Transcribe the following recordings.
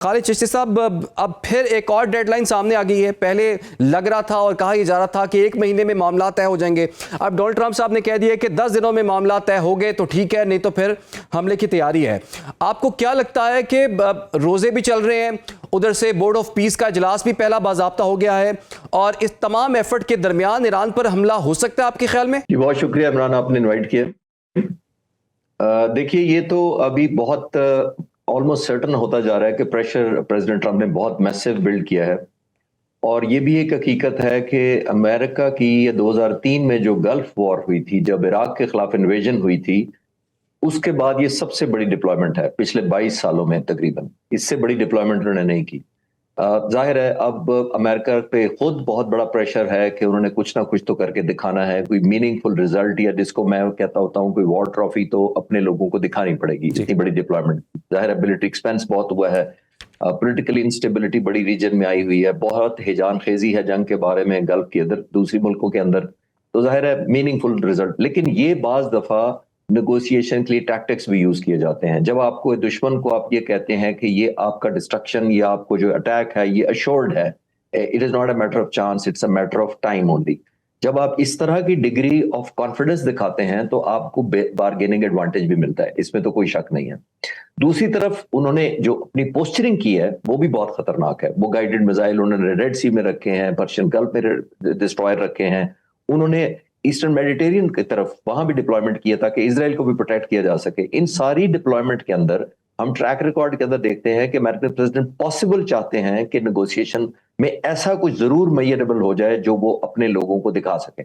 खालिद चिश्ती साहब, अब फिर एक और डेडलाइन सामने आ गई है। पहले लग रहा था और कहा जा रहा था कि 1 महीने में मामला तय हो जाएंगे। अब डोनाल्ड ट्रंप साहब ने कह दिया कि 10 दिनों में मामला तय हो गए तो ठीक है, नहीं तो फिर हमले की तैयारी है। आपको क्या लगता है कि रोजे भी चल रहे हैं, उधर से बोर्ड ऑफ पीस का इजलास भी पहला बाज़ाब्ता हो गया है, और इस तमाम एफर्ट के दरमियान ईरान पर हमला हो सकता है आपके ख्याल में? बहुत शुक्रिया इमरान, आपने इन्वाइट किया। देखिए, ये तो अभी बहुत ऑलमोस्ट सर्टन होता जा रहा है कि प्रेशर प्रेसिडेंट ट्रंप ने बहुत मैसिव बिल्ड किया है। और ये भी एक हकीकत है कि अमेरिका की 2003 में जो गल्फ वॉर हुई थी, जब इराक के खिलाफ इन्वेजन हुई थी, उसके बाद ये सबसे बड़ी डिप्लॉयमेंट है पिछले 22 सालों में। तकरीबन इससे बड़ी डिप्लॉयमेंट उन्होंने नहीं की। जाहिर है अब अमेरिका पे खुद बहुत बड़ा प्रेशर है कि उन्होंने कुछ ना कुछ तो करके दिखाना है, कोई मीनिंगफुल रिजल्ट, या जिसको मैं कहता होता हूँ कोई वॉर ट्रॉफी, तो अपने लोगों को दिखानी पड़ेगी। इतनी बड़ी डिप्लॉयमेंट, जाहिर है मिलिट्री एक्सपेंस बहुत हुआ है, पॉलिटिकल इंस्टेबिलिटी बड़ी रीजन में आई हुई है, बहुत हिजान खेजी है जंग के बारे में गल्फ के अंदर, दूसरी मुल्कों के अंदर, तो जाहिर है मीनिंगफुल रिजल्ट। लेकिन ये बाज दफा नेगोशिएशन के लिए टैक्टिक्स भी यूज किए जाते हैं। जब आपको दुश्मन को आप ये कहते हैं कि ये आपका डिस्ट्रक्शन या आपको जो अटैक है ये अश्योर्ड है, it is not a matter of chance, it's a matter of time only. जब आप इस तरह की डिग्री ऑफ कॉन्फिडेंस दिखाते हैं तो आपको बार्गेनिंग एडवांटेज भी मिलता है, इसमें तो कोई शक नहीं है। दूसरी तरफ उन्होंने जो अपनी पोस्चरिंग की है वो भी बहुत खतरनाक है। वो गाइडेड मिसाइल उन्होंने रेड सी में रखे हैं, पर्शियन गल्फ में डिस्ट्रॉयर रखे हैं, उन्होंने ईस्टर्न मेडिटेरियन की तरफ वहां भी डिप्लॉयमेंट किया ताकि इसराइल को भी प्रोटेक्ट किया जा सके। इन सारी डिप्लॉयमेंट के अंदर हम ट्रैक रिकॉर्ड के अंदर देखते हैं कि अमेरिकन प्रेसिडेंट पॉसिबल चाहते हैं कि नेगोशिएशन में ऐसा कुछ जरूर मैयरेबल हो जाए जो वो अपने लोगों को दिखा सके।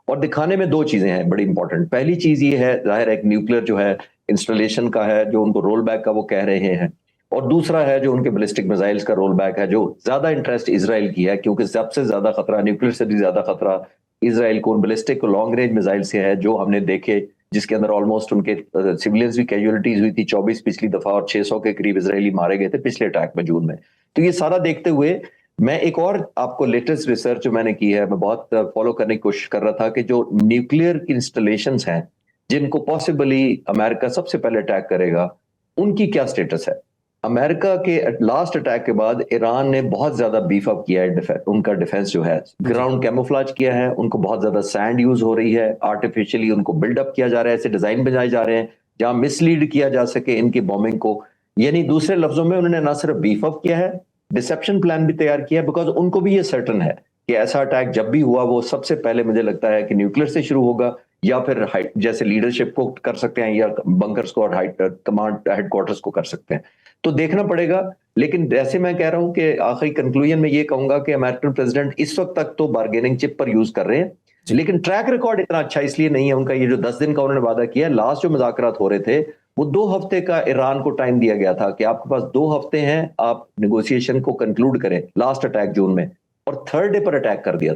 और दिखाने में दो चीजें हैं बड़ी इंपॉर्टेंट। पहली चीज ये है, जाहिर एक न्यूक्लियर जो है इंस्टॉलेशन का है, जो उनको रोल बैक का वो कह रहे हैं, और दूसरा है जो उनके बैलिस्टिक मिसाइल्स का रोल बैक है, जो ज्यादा इंटरेस्ट इसराइल की है, क्योंकि सबसे ज्यादा खतरा न्यूक्लियर से भी ज्यादा खतरा इसराइल को बैलिस्टिक लॉन्ग रेंज मिसाइल से है, जो हमने देखे जिसके अंदर ऑलमोस्ट उनके सिविलियंस भी कैजुअलिटीज हुई थी 24 पिछली दफा, और 600 के करीब इसराइली मारे गए थे पिछले अटैक में जून में। तो ये सारा देखते हुए मैं एक और आपको लेटेस्ट रिसर्च जो मैंने की है, मैं बहुत फॉलो करने की कोशिश कर रहा था कि जो न्यूक्लियर इंस्टॉलेशंस हैं जिनको पॉसिबली अमेरिका सबसे पहले अटैक करेगा, उनकी क्या स्टेटस है। अमेरिका के लास्ट अटैक के बाद ईरान ने बहुत ज्यादा बीफ अप किया है, उनका डिफेंस जो है ग्राउंड कैमोफ्लेज किया है, उनको बहुत ज्यादा सैंड यूज हो रही है, आर्टिफिशियली उनको बिल्डअप किया जा रहा है, ऐसे डिजाइन बनाए जा रहे हैं जहां मिसलीड किया जा सके इनकी बॉम्बिंग को। यानी दूसरे लफ्जों में उन्होंने ना सिर्फ बीफ अप किया है, डिसेप्शन प्लान भी तैयार किया है, बिकॉज उनको भी ये सर्टन है कि ऐसा अटैक जब भी हुआ वो सबसे पहले मुझे लगता है कि न्यूक्लियर से शुरू होगा, या फिर जैसे लीडरशिप को कर सकते हैं, या बंकर्स को और कमांड हेडक्वार्टर्स को कर सकते हैं। तो देखना पड़ेगा। लेकिन जैसे मैं कह रहा हूं कि आखिरी कंक्लूजन में ये कहूंगा कि अमेरिकन प्रेसिडेंट इस वक्त तक तो बार्गेनिंग चिप पर यूज कर रहे हैं, लेकिन ट्रैक रिकॉर्ड इतना अच्छा इसलिए नहीं है उनका। ये जो 10 दिन का उन्होंने वादा किया, लास्ट जो मुज़ाकरात हो रहे थे वो 2 हफ्ते का ईरान को टाइम दिया गया था कि आपके पास 2 हफ्ते हैं, आप नेगोशिएशन को कंक्लूड करें। लास्ट अटैक जून में, और थर्ड डे पर अटैक कर दिया।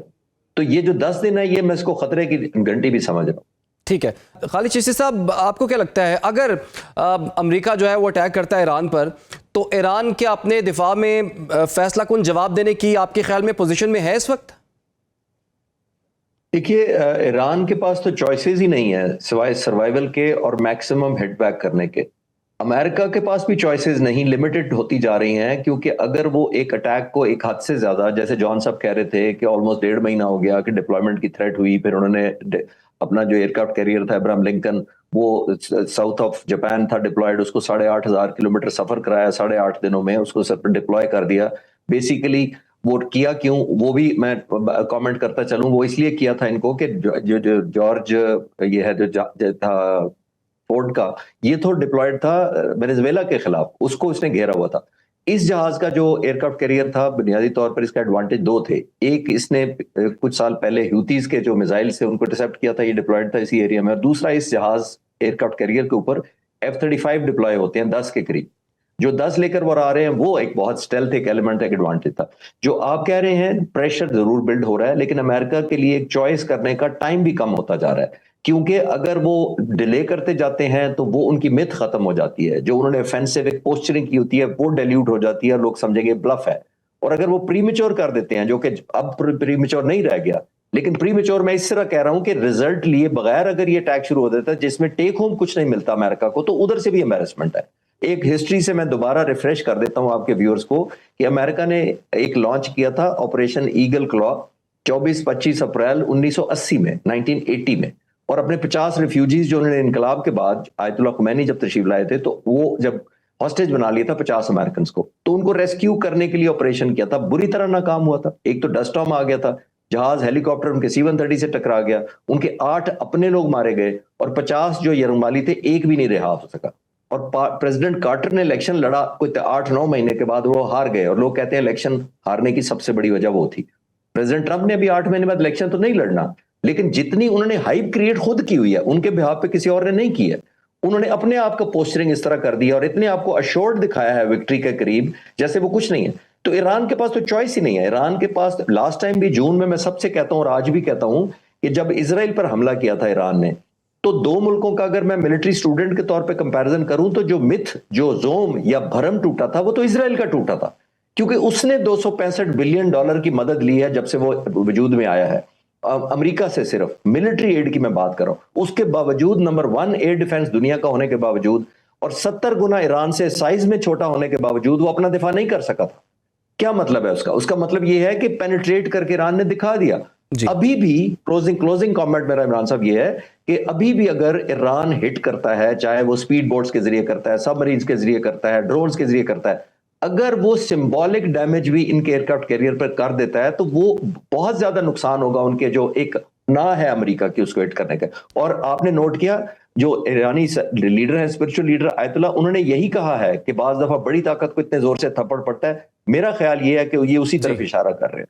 तो ये जो 10 दिन है, ये मैं इसको खतरे की घंटी भी समझ रहा हूं। ठीक है खालिद चिश्ती साहब, आपको क्या लगता है अगर अमेरिका जो है वो अटैक करता है ईरान पर, तो ईरान के अपने दिफा में फैसला कुन जवाब देने की आपके ख्याल में पोजीशन में है इस वक्त? देखिए, ईरान के पास तो चॉइसेस ही नहीं है सिवाय सर्वाइवल के और मैक्सिमम हिट बैक करने के। अमेरिका के पास भी चॉइसेस नहीं, लिमिटेड होती जा रही हैं, क्योंकि अगर वो एक अटैक को एक हद से ज्यादा, जैसे जॉन साहब कह रहे थे कि ऑलमोस्ट 1.5 महीना हो गया कि डिप्लॉयमेंट की थ्रेट हुई, फिर उन्होंने अपना जो एयरक्राफ्ट कैरियर था अब्राहम लिंकन, वो साउथ ऑफ जापान था डिप्लॉयड, उसको 8,500 किलोमीटर सफर कराया 8.5 दिनों में, उसको सर पर डिप्लॉय कर दिया। बेसिकली वो किया क्यों, वो भी मैं कमेंट करता चलूं। वो इसलिए किया था इनको कि जो जॉर्ज ये है जो था फोर्ड का, ये तो डिप्लॉयड था वेनेजुएला के खिलाफ, उसको इसने घेरा हुआ था। इस जहाज का जो एयरक्राफ्ट कैरियर था, बुनियादी तौर पर इसका एडवांटेज 2 थे। एक, इसने कुछ साल पहले ह्यूतीज के जो मिसाइल से उनको इंटरसेप्ट किया था, ये डिप्लॉयड था इसी एरिया में। और दूसरा, इस जहाज एयरक्राफ्ट कैरियर के ऊपर F-35 डिप्लॉय होते हैं 10 के करीब, जो 10 लेकर वो आ रहे हैं, वो एक बहुत स्टेल्थ एक एलिमेंट एक एडवांटेज था। जो आप कह रहे हैं, प्रेशर जरूर बिल्ड हो रहा है, लेकिन अमेरिका के लिए एक चॉइस करने का टाइम भी कम होता जा रहा है, क्योंकि अगर वो डिले करते जाते हैं तो वो उनकी मिथ खत्म हो जाती है। जो उन्होंने ऑफेंसिव एक पोस्चरिंग की होती है वो डाइल्यूट हो जाती है, लोग समझेंगे ब्लफ है। और अगर वो प्रीमेच्योर कर देते हैं, जो कि अब प्रीमेच्योर नहीं रह गया, लेकिन प्रीमेच्योर मैं इस तरह कह रहा हूं कि रिजल्ट लिए बगैर अगर ये अटैक शुरू हो जाता है जिसमें टेक होम कुछ नहीं मिलता अमेरिका को, तो उधर से भी एम्बैरेसमेंट है। एक हिस्ट्री से मैं दोबारा रिफ्रेश कर देता हूं आपके व्यूअर्स को कि अमेरिका ने एक लॉन्च किया था ऑपरेशन ईगल क्लॉ 24-25 अप्रैल 1980 में 1980 में, और अपने 50 रिफ्यूजीज जो उन्होंने इनकलाब के बाद आयतुल्लाह खुमैनी जब तशरीफ लाए थे तो वो जब हॉस्टेज बना लिया था 50 अमेरिकन को, तो उनको रेस्क्यू करने के लिए ऑपरेशन किया था, बुरी तरह नाकाम हुआ था। एक तो डस्ट स्टॉर्म आ गया था, जहाज हेलीकॉप्टर उनके C-130 से टकरा गया, उनके 8 अपने लोग मारे गए और 50 जो यरगमाली थे एक भी नहीं रिहा हो सका। और प्रेसिडेंट कार्टर ने इलेक्शन लड़ा कोई 8-9 महीने के बाद वो हार गए, और लोग कहते हैं इलेक्शन हारने की सबसे बड़ी वजह वो थी। प्रेसिडेंट ट्रंप ने भी 8 महीने बाद इलेक्शन तो नहीं लड़ना, लेकिन जितनी उन्होंने हाइप क्रिएट खुद की हुई है उनके बिहाफ पे किसी और ने नहीं की है। उन्होंने अपने आप का पोस्टरिंग इस तरह कर दिया और इतने आपको अश्योर्ड दिखाया है विक्ट्री के करीब जैसे वो कुछ नहीं है। तो ईरान के पास तो चॉइस ही नहीं है। ईरान के पास लास्ट टाइम भी जून में मैं सबसे कहता हूं और आज भी कहता हूं कि जब इजराइल पर हमला किया था ईरान ने, तो दो मुल्कों का अगर मैं मिलिट्री स्टूडेंट के तौर पे कंपैरिजन करूं तो जो मिथ, जो जोम या भरम टूटा था वो तो इजराइल का टूटा था, क्योंकि उसने $265 बिलियन की मदद ली है जब से वो वजूद में आया है अमेरिका से। सिर्फ मिलिट्री एड की मैं बात कर रहा हूं, उसके बावजूद नंबर 1 एयर डिफेंस दुनिया का होने के बावजूद और 70 गुना ईरान से साइज में छोटा होने के बावजूद वो अपना दिफा नहीं कर सका था। क्या मतलब है उसका? उसका मतलब ये है कि पेनिट्रेट करके ईरान ने दिखा दिया। अभी भी क्लोजिंग कमेंट मेरा इमरान साहब ये है कि अभी भी अगर ईरान हिट करता है, चाहे वो स्पीड बोट्स के जरिए करता है, सबमरीन्स के जरिए करता है, ड्रोन्स के जरिए करता है, अगर वो सिंबॉलिक डैमेज भी इनके एयरक्राफ्ट कैरियर पर कर देता है तो वो बहुत ज्यादा नुकसान होगा उनके जो एक ना है अमेरिका की उसको हिट करने का। और आपने नोट किया जो ईरानी लीडर है, स्पिरिचुअल लीडर आयतुल्लाह, उन्होंने यही कहा है कि बाज दफा बड़ी ताकत को इतने जोर से थप्पड़ पड़ता है। मेरा ख्याल ये है कि ये उसी तरफ इशारा कर रहे हैं।